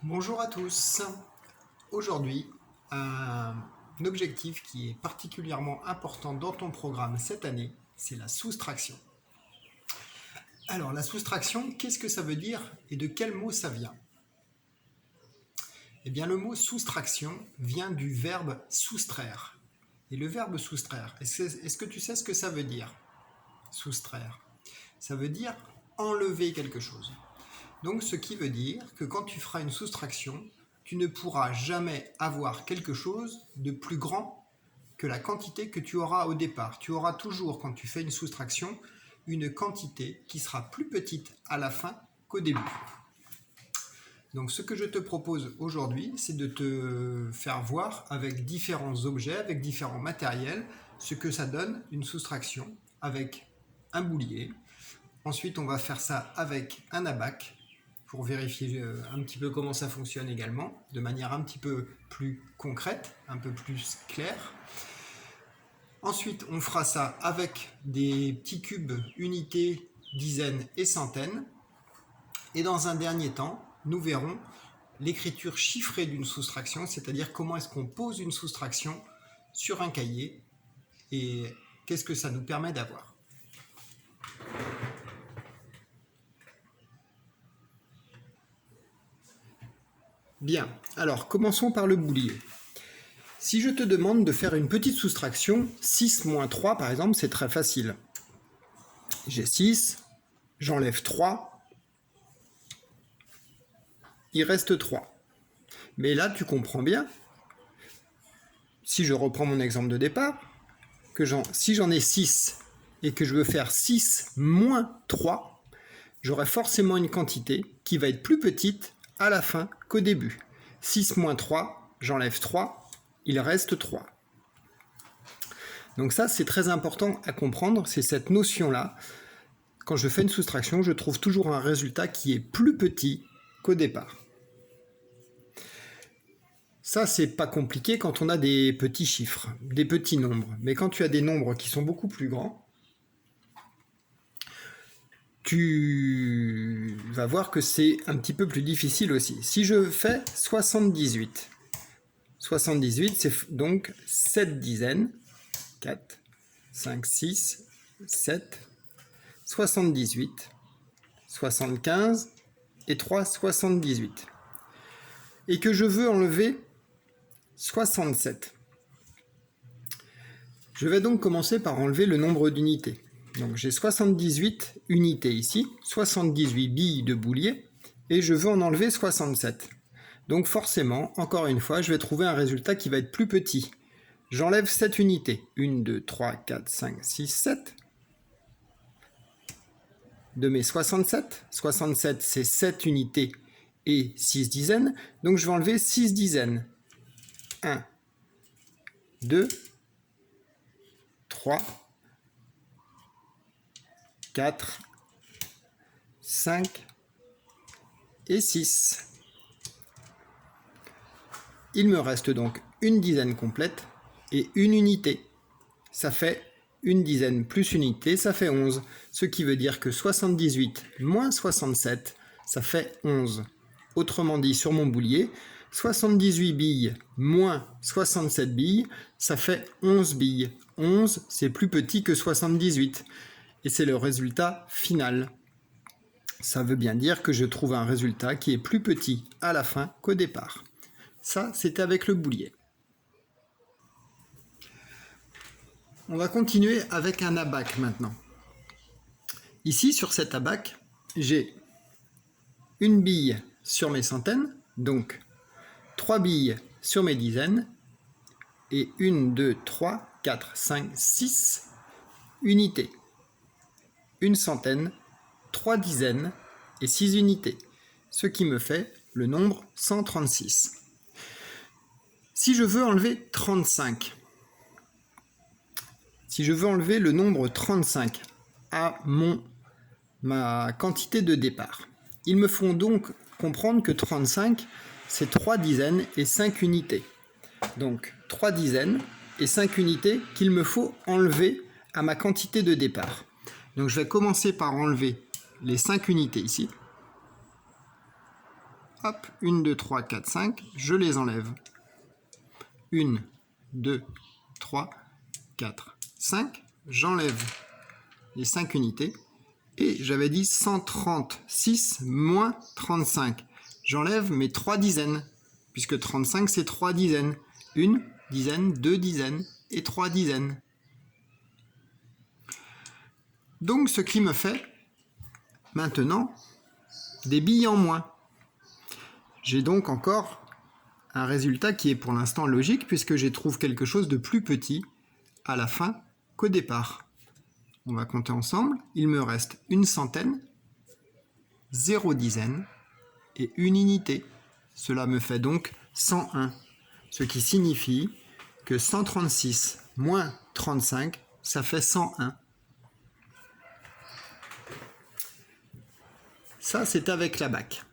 Bonjour à tous. Aujourd'hui, un objectif qui est particulièrement important dans ton programme cette année, c'est la soustraction. Alors, la soustraction, qu'est-ce que ça veut dire et de quel mot ça vient? Eh bien, le mot soustraction vient du verbe soustraire. Et le verbe soustraire, est-ce que tu sais ce que ça veut dire? Soustraire. Ça veut dire enlever quelque chose. Donc, ce qui veut dire que quand tu feras une soustraction, tu ne pourras jamais avoir quelque chose de plus grand que la quantité que tu auras au départ. Tu auras toujours, quand tu fais une soustraction, une quantité qui sera plus petite à la fin qu'au début. Donc ce que je te propose aujourd'hui, c'est de te faire voir avec différents objets, avec différents matériels, ce que ça donne une soustraction avec un boulier. Ensuite, on va faire ça avec un abac pour vérifier un petit peu comment ça fonctionne également, de manière un petit peu plus concrète, un peu plus claire. Ensuite, on fera ça avec des petits cubes unités, dizaines et centaines. Et dans un dernier temps, nous verrons l'écriture chiffrée d'une soustraction, c'est-à-dire comment est-ce qu'on pose une soustraction sur un cahier et qu'est-ce que ça nous permet d'avoir. Bien, alors commençons par le boulier. Si je te demande de faire une petite soustraction, 6 moins 3 par exemple, c'est très facile. J'ai 6, j'enlève 3, il reste 3. Mais là, tu comprends bien, si je reprends mon exemple de départ, que si j'en ai 6 et que je veux faire 6 moins 3, j'aurai forcément une quantité qui va être plus petite à la fin qu'au début. 6 moins 3, j'enlève 3, il reste 3. Donc ça, c'est très important à comprendre, c'est cette notion-là. Quand je fais une soustraction, je trouve toujours un résultat qui est plus petit qu'au départ. Ça, c'est pas compliqué quand on a des petits chiffres, des petits nombres. Mais quand tu as des nombres qui sont beaucoup plus grands, tu vas voir que c'est un petit peu plus difficile aussi. Si je fais 78, 78, c'est donc 7 dizaines. 4, 5, 6, 7, 78, 75 et 3, 78. Et que je veux enlever 67. Je vais donc commencer par enlever le nombre d'unités. Donc j'ai 78 unités ici, 78 billes de boulier, et je veux en enlever 67. Donc forcément, encore une fois, je vais trouver un résultat qui va être plus petit. J'enlève 7 unités. 1, 2, 3, 4, 5, 6, 7. De mes 67. 67, c'est 7 unités et 6 dizaines. Donc je vais enlever 6 dizaines. 1, 2, 3, 4, 5 et 6. Il me reste donc une dizaine complète et une unité. Ça fait une dizaine plus unité, ça fait 11. Ce qui veut dire que 78 moins 67, ça fait 11. Autrement dit, sur mon boulier, 78 billes moins 67 billes, ça fait 11 billes. 11, c'est plus petit que 78. Et c'est le résultat final. Ça veut bien dire que je trouve un résultat qui est plus petit à la fin qu'au départ. Ça, c'était avec le boulier. On va continuer avec un abac maintenant. Ici, sur cet abac, j'ai une bille sur mes centaines, donc 3 billes sur mes dizaines, et 1, 2, 3, 4, 5, 6 unités. Une centaine, 3 dizaines et 6 unités, ce qui me fait le nombre 136. Si je veux enlever 35, si je veux enlever le nombre 35 à ma quantité de départ, il me faut donc comprendre que 35, c'est 3 dizaines et 5 unités. Donc 3 dizaines et 5 unités qu'il me faut enlever à ma quantité de départ. Donc je vais commencer par enlever les 5 unités ici. hop, 1, 2, 3, 4, 5, je les enlève. 1, 2, 3, 4, 5, j'enlève les 5 unités. Et j'avais dit 136 moins 35. J'enlève mes 3 dizaines, puisque 35 c'est 3 dizaines. 1 dizaine, 2 dizaines et 3 dizaines. Donc ce qui me fait maintenant des billes en moins. J'ai donc encore un résultat qui est pour l'instant logique, puisque je trouve quelque chose de plus petit à la fin qu'au départ. On va compter ensemble. Il me reste une centaine, 0 dizaine et une unité. Cela me fait donc 101. Ce qui signifie que 136 moins 35, ça fait 101. Ça, c'est avec la BAC.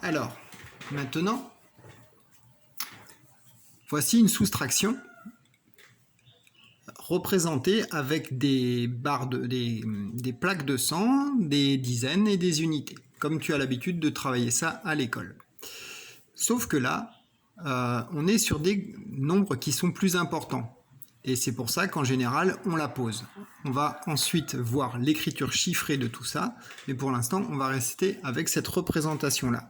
Alors, maintenant, voici une soustraction représentée avec des barres des plaques de sang, des dizaines et des unités, comme tu as l'habitude de travailler ça à l'école. Sauf que là, on est sur des nombres qui sont plus importants. Et c'est pour ça qu'en général, on la pose. On va ensuite voir l'écriture chiffrée de tout ça, mais pour l'instant, on va rester avec cette représentation-là.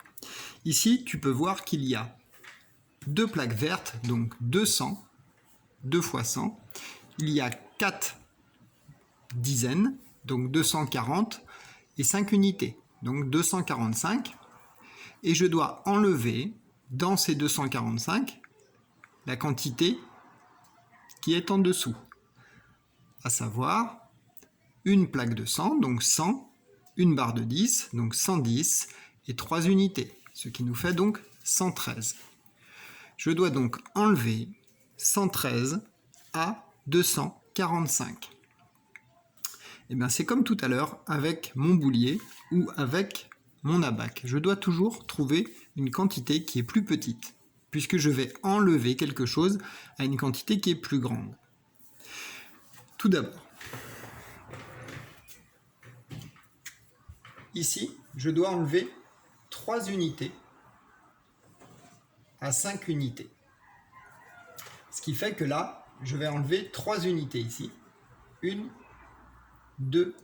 Ici, tu peux voir qu'il y a 2 plaques vertes, donc 200, 2 fois 100. Il y a 4 dizaines, donc 240, et 5 unités, donc 245. Et je dois enlever dans ces 245 la quantité qui est en dessous, à savoir une plaque de 100, donc 100, une barre de 10, donc 110, et 3 unités, ce qui nous fait donc 113. Je dois donc enlever 113 à 245. Et bien c'est comme tout à l'heure avec mon boulier ou avec mon abac. Je dois toujours trouver une quantité qui est plus petite, puisque je vais enlever quelque chose à une quantité qui est plus grande. Tout d'abord, ici, je dois enlever 3 unités à 5 unités. Ce qui fait que là, je vais enlever 3 unités ici. 1, 2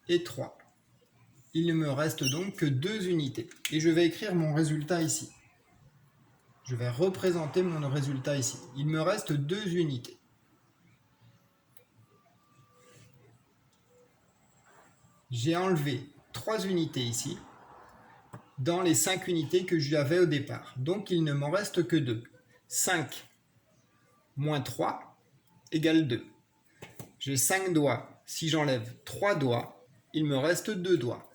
et 3. Il ne me reste donc que 2 unités. Et je vais écrire mon résultat ici. Je vais représenter mon résultat ici. Il me reste 2 unités. J'ai enlevé 3 unités ici, dans les 5 unités que j'avais au départ. Donc il ne m'en reste que 2. 5 moins 3 égale 2. J'ai 5 doigts. Si j'enlève 3 doigts, il me reste 2 doigts.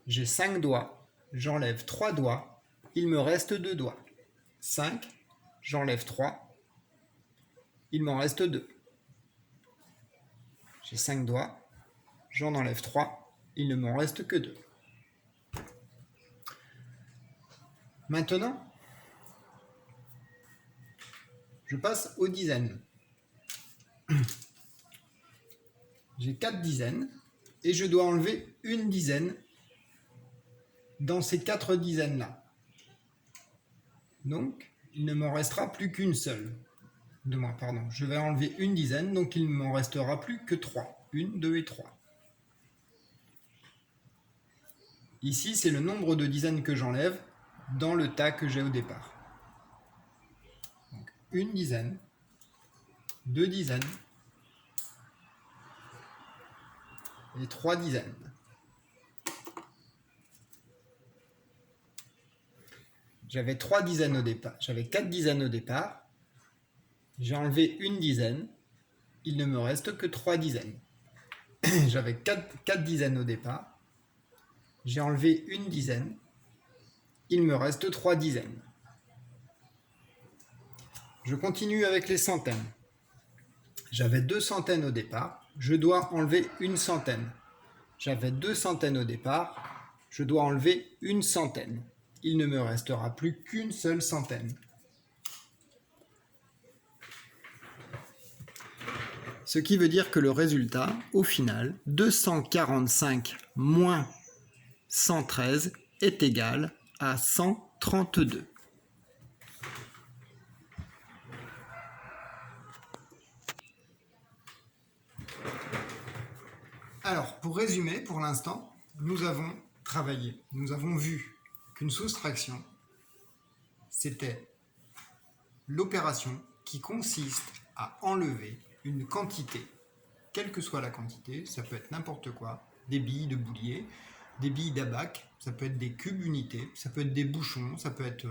J'ai 5 doigts. J'enlève 3 doigts, il me reste 2 doigts. 5, j'enlève 3, il m'en reste 2. J'ai 5 doigts, j'en enlève 3, il ne m'en reste que 2. Maintenant, je passe aux dizaines. J'ai 4 dizaines et je dois enlever une dizaine dans ces 4 dizaines-là. Donc, il ne m'en restera plus qu'une seule. Je vais enlever une dizaine, donc il ne m'en restera plus que 3. 1, 2 et 3. Ici, c'est le nombre de dizaines que j'enlève dans le tas que j'ai au départ. Donc, une dizaine, 2 dizaines et 3 dizaines. J'avais 3 dizaines au départ, j'avais 4 dizaines au départ. J'ai enlevé une dizaine, il ne me reste que 3 dizaines. J'avais 4 dizaines au départ. J'ai enlevé une dizaine, il me reste 3 dizaines. Je continue avec les centaines. J'avais 2 centaines au départ, je dois enlever une centaine. J'avais 2 centaines au départ, je dois enlever une centaine. Il ne me restera plus qu'une seule centaine. Ce qui veut dire que le résultat, au final, 245 moins 113 est égal à 132. Alors, pour résumer, pour l'instant, nous avons travaillé, nous avons vu qu'une soustraction, c'était l'opération qui consiste à enlever une quantité, quelle que soit la quantité, ça peut être n'importe quoi, des billes de boulier, des billes d'abac, ça peut être des cubes unités, ça peut être des bouchons, ça peut être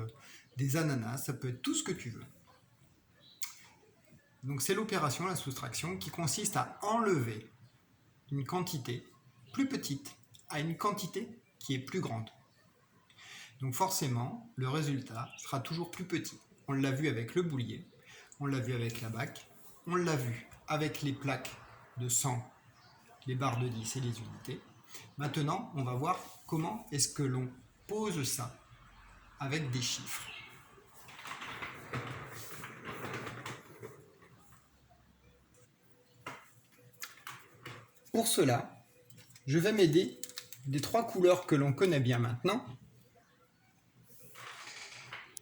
des ananas, ça peut être tout ce que tu veux. Donc c'est l'opération, la soustraction, qui consiste à enlever une quantité plus petite à une quantité qui est plus grande. Donc forcément, le résultat sera toujours plus petit. On l'a vu avec le boulier, on l'a vu avec la bac, on l'a vu avec les plaques de 100, les barres de 10 et les unités. Maintenant, on va voir comment est-ce que l'on pose ça avec des chiffres. Pour cela, je vais m'aider des trois couleurs que l'on connaît bien maintenant.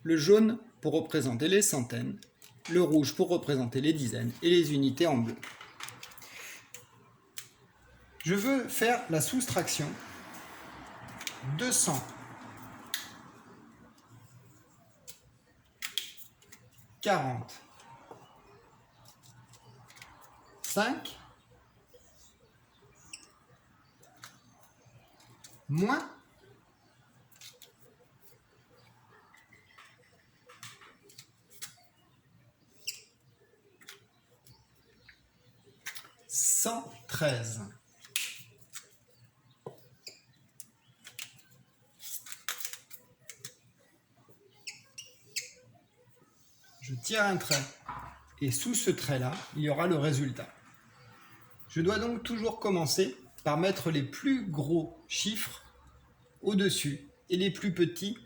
Le jaune pour représenter les centaines, le rouge pour représenter les dizaines et les unités en bleu. Je veux faire la soustraction 245 moins 113. Je tire un trait et sous ce trait-là, il y aura le résultat. Je dois donc toujours commencer par mettre les plus gros chiffres au-dessus et les plus petits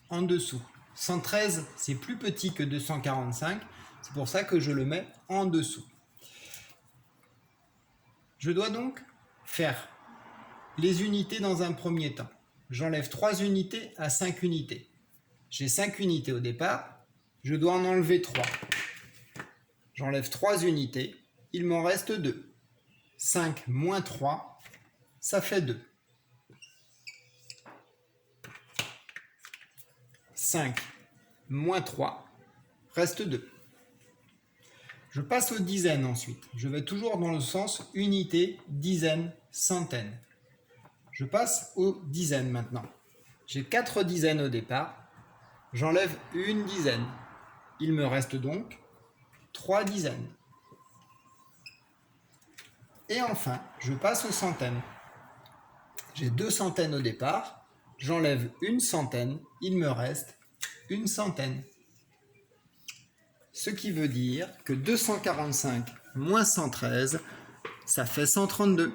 en dessous. 113, c'est plus petit que 245, c'est pour ça que je le mets en dessous. Je dois donc faire les unités dans un premier temps. J'enlève 3 unités à 5 unités. J'ai 5 unités au départ, je dois en enlever 3. J'enlève 3 unités, il m'en reste 2. 5 moins 3, ça fait 2. 5 moins 3, reste 2. Je passe aux dizaines ensuite. Je vais toujours dans le sens unité, dizaine, centaine. Je passe aux dizaines maintenant. J'ai 4 dizaines au départ. J'enlève une dizaine. Il me reste donc 3 dizaines. Et enfin, je passe aux centaines. J'ai 2 centaines au départ. J'enlève une centaine. Il me reste une centaine. Ce qui veut dire que 245 moins 113, ça fait 132.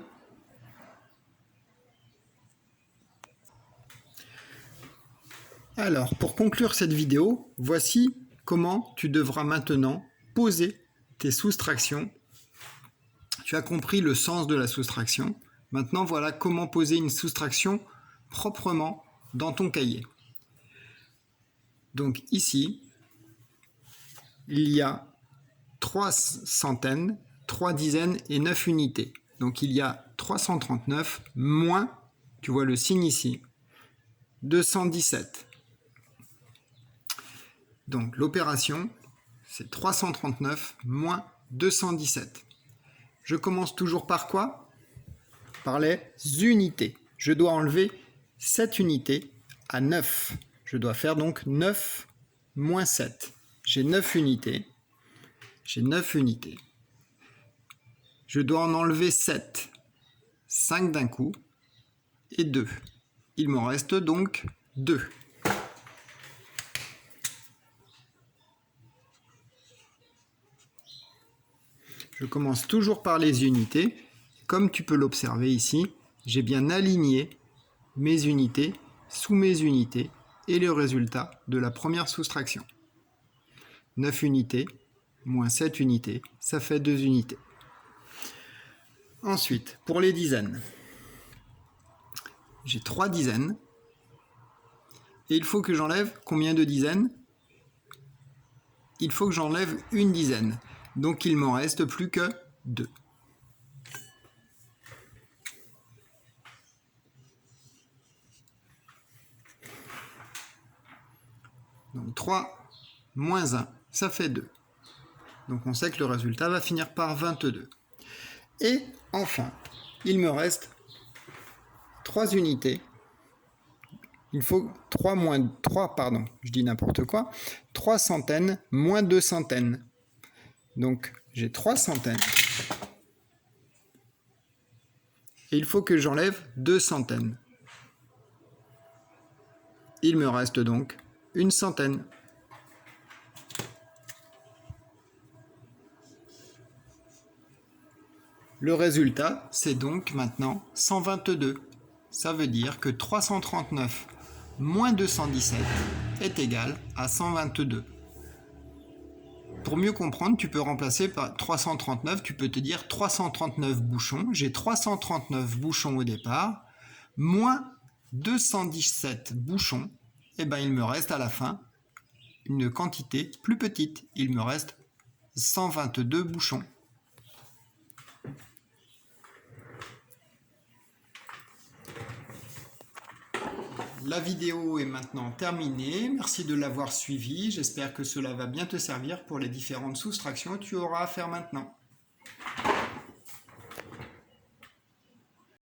Alors, pour conclure cette vidéo, voici comment tu devras maintenant poser tes soustractions. Tu as compris le sens de la soustraction. Maintenant, voilà comment poser une soustraction proprement dans ton cahier. Donc ici, il y a 3 centaines, 3 dizaines et 9 unités. Donc il y a 339 moins, tu vois le signe ici, 217. Donc l'opération, c'est 339 moins 217. Je commence toujours par quoi? Par les unités. Je dois enlever 7 unités à 9. Je dois faire donc 9 moins 7. J'ai 9 unités. J'ai 9 unités. Je dois en enlever 7. 5 d'un coup et 2. Il m'en reste donc 2. Je commence toujours par les unités. Comme tu peux l'observer ici, j'ai bien aligné mes unités sous mes unités et le résultat de la première soustraction. 9 unités moins 7 unités, ça fait 2 unités. Ensuite, pour les dizaines, j'ai 3 dizaines. Et il faut que j'enlève combien de dizaines? Il faut que j'enlève une dizaine. Donc il m'en reste plus que 2. Donc 3 moins 1, ça fait 2. Donc on sait que le résultat va finir par 22. Et enfin, il me reste 3 unités. Il faut 3 centaines moins 2 centaines. Donc j'ai 3 centaines. Et il faut que j'enlève 2 centaines. Il me reste donc une centaine. Le résultat, c'est donc maintenant 122. Ça veut dire que 339 moins 217 est égal à 122. Pour mieux comprendre, tu peux remplacer par 339, tu peux te dire 339 bouchons. J'ai 339 bouchons au départ, moins 217 bouchons. Et bien il me reste à la fin une quantité plus petite. Il me reste 122 bouchons. La vidéo est maintenant terminée. Merci de l'avoir suivie. J'espère que cela va bien te servir pour les différentes soustractions que tu auras à faire maintenant.